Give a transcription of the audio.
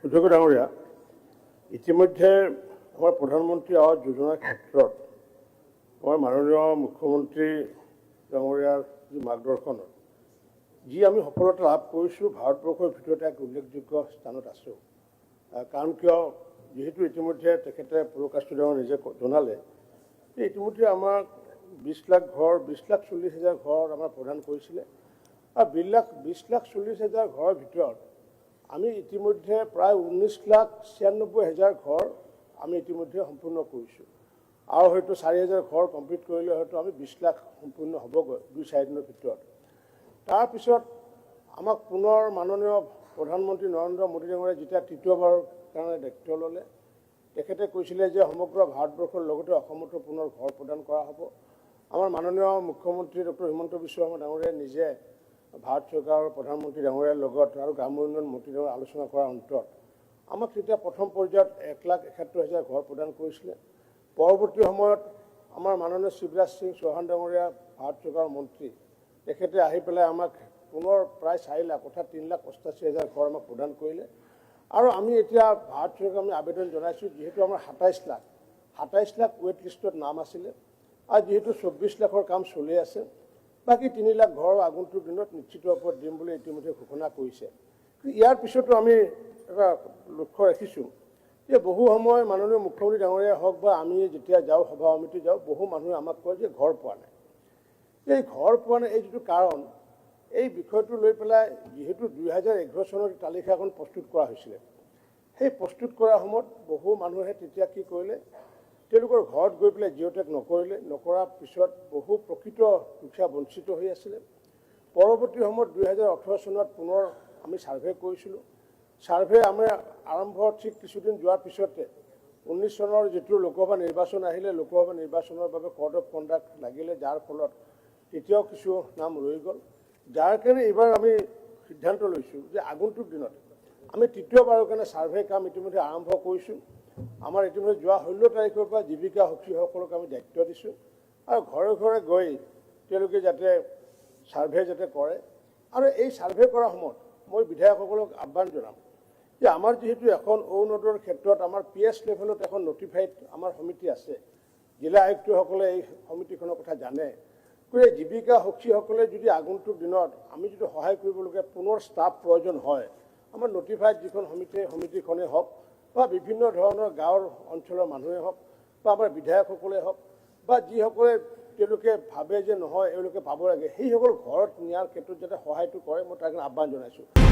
অধ্যক্ষ ডাঙৰীয়া, ইতিমধ্যে আমাৰ প্ৰধানমন্ত্ৰী আৱাস যোজনাৰ ক্ষেত্ৰত আমাৰ মাননীয় মুখ্যমন্ত্ৰী ডাঙৰীয়াৰ যি মাৰ্গদৰ্শনত যি আমি সফলতা লাভ কৰিছোঁ, ভাৰতবৰ্ষৰ ভিতৰতে এক উল্লেখযোগ্য স্থানত আছোঁ। কাৰণ কিয়, যিহেতু ইতিমধ্যে তেখেতে পুৰকাষ্ট ডাঙৰ নিজে জনালে যে ইতিমধ্যে আমাক 20 লাখ ঘৰ, 20,40,000 ঘৰ আমাৰ প্ৰদান কৰিছিলে। আৰু 20,40,000 ঘৰৰ ভিতৰত আমি ইতিমধ্যে প্ৰায় 19,96,000 ঘৰ আমি ইতিমধ্যে সম্পূৰ্ণ কৰিছোঁ। আৰু হয়তো 4,000 ঘৰ কমপ্লিট কৰিলে হয়তো আমি 20 লাখ সম্পূৰ্ণ হ'বগৈ 2-4 দিনৰ ভিতৰত। তাৰপিছত আমাক পুনৰ মাননীয় প্ৰধানমন্ত্ৰী নৰেন্দ্ৰ মোদী ডাঙৰীয়াই যেতিয়া তৃতীয়বাৰৰ কাৰণে দায়িত্ব ল'লে, তেখেতে কৈছিলে যে সমগ্ৰ ভাৰতবৰ্ষৰ লগতে অসমতো পুনৰ ঘৰ প্ৰদান কৰা হ'ব। আমাৰ মাননীয় মুখ্যমন্ত্ৰী ডক্টৰ হিমন্ত বিশ্ব শৰ্মা ডাঙৰীয়াই নিজে ভাৰত চৰকাৰৰ প্ৰধানমন্ত্ৰী ডাঙৰীয়াৰ লগত আৰু গ্ৰাম্য উন্নয়ন মন্ত্ৰীৰ লগত আলোচনা কৰাৰ অন্তত আমাক তেতিয়া প্ৰথম পৰ্যায়ত 1,71,000 ঘৰ প্ৰদান কৰিছিলে। পৰৱৰ্তী সময়ত আমাৰ মাননীয় শিৱৰাজ সিং চৌহান ডাঙৰীয়া ভাৰত চৰকাৰৰ মন্ত্ৰী, তেখেতে আহি পেলাই আমাক পুনৰ প্ৰায় 4 লাখ অৰ্থাৎ 3,88,000 ঘৰ আমাক প্ৰদান কৰিলে। আৰু আমি এতিয়া ভাৰত চৰকাৰক আমি আবেদন জনাইছোঁ, যিহেতু আমাৰ 27 লাখ ৱেইট লিষ্টত নাম আছিলে আৰু যিহেতু 24 লাখৰ কাম চলি আছে, বাকী 3 লাখ ঘৰ আগন্তুক দিনত নিশ্চিত ওপৰত দিম বুলি ইতিমধ্যে ঘোষণা কৰিছে। ইয়াৰ পিছতো আমি এটা লক্ষ্য ৰাখিছোঁ যে বহু সময় মাননীয় মুখ্যমন্ত্ৰী ডাঙৰীয়াই হওক বা আমি যেতিয়া যাওঁ সভা সমিতি যাওঁ, বহু মানুহে আমাক কয় যে ঘৰ পোৱা নাই। এই ঘৰ পোৱা নাই, এই যিটো কাৰণ, এই বিষয়টো লৈ পেলাই যিহেতু 2011 চনত তালিকাখন প্ৰস্তুত কৰা হৈছিলে, সেই প্ৰস্তুত কৰাৰ সময়ত বহু মানুহে তেতিয়া কি কৰিলে, তেওঁলোকৰ ঘৰত গৈ পেলাই জিঅ'টেগ নকৰিলে। নকৰাৰ পিছত বহু প্ৰকৃত দুখীয়া বঞ্চিত হৈ আছিলে। পৰৱৰ্তী সময়ত 2018 চনত পুনৰ আমি ছাৰ্ভে কৰিছিলোঁ। ছাৰ্ভে আমাৰ আৰম্ভ ঠিক কিছুদিন যোৱাৰ পিছতে 19 চনৰ যিটো লোকসভা নিৰ্বাচন আহিলে, লোকসভা নিৰ্বাচনৰ বাবে কোড অফ কণ্ডাক্ট লাগিলে, যাৰ ফলত তেতিয়াও কিছু নাম ৰৈ গ'ল। যাৰ কাৰণে এইবাৰ আমি সিদ্ধান্ত লৈছোঁ যে আগন্তুক দিনত আমি তৃতীয়বাৰৰ কাৰণে ছাৰ্ভে কাম ইতিমধ্যে আৰম্ভ কৰিছোঁ। আমাৰ ইতিমধ্যে যোৱা 16 তাৰিখৰ পৰা জীৱিকা সখীসকলক আমি দায়িত্ব দিছোঁ আৰু ঘৰে ঘৰে গৈ তেওঁলোকে যাতে ছাৰ্ভে যাতে কৰে। আৰু এই ছাৰ্ভে কৰাৰ সময়ত মই বিধায়কসকলক আহ্বান জনাম যে আমাৰ যিহেতু এখন অৰুণোদয়ৰ ক্ষেত্ৰত আমাৰ PS লেভেলত এখন নটিফাইড আমাৰ সমিতি আছে, জিলা আয়ুক্তসকলে এই সমিতিখনৰ কথা জানে। গতিকে জীৱিকা সখীসকলে যদি আগন্তুক দিনত আমি যদি সহায় কৰিবলগীয়া পুনৰ ষ্টাফ প্ৰয়োজন হয়, আমাৰ নটিফাইড যিখন সমিতিখনেই হওক বা বিভিন্ন ধৰণৰ গাঁৱৰ অঞ্চলৰ মানুহে হওক বা আমাৰ বিধায়কসকলে হওক বা যিসকলে তেওঁলোকে ভাবে যে নহয় এওঁলোকে পাব লাগে, সেইসকল ঘৰত নিয়াৰ ক্ষেত্ৰত যাতে সহায়টো কৰে, মই তাৰ কাৰণে আহ্বান জনাইছোঁ।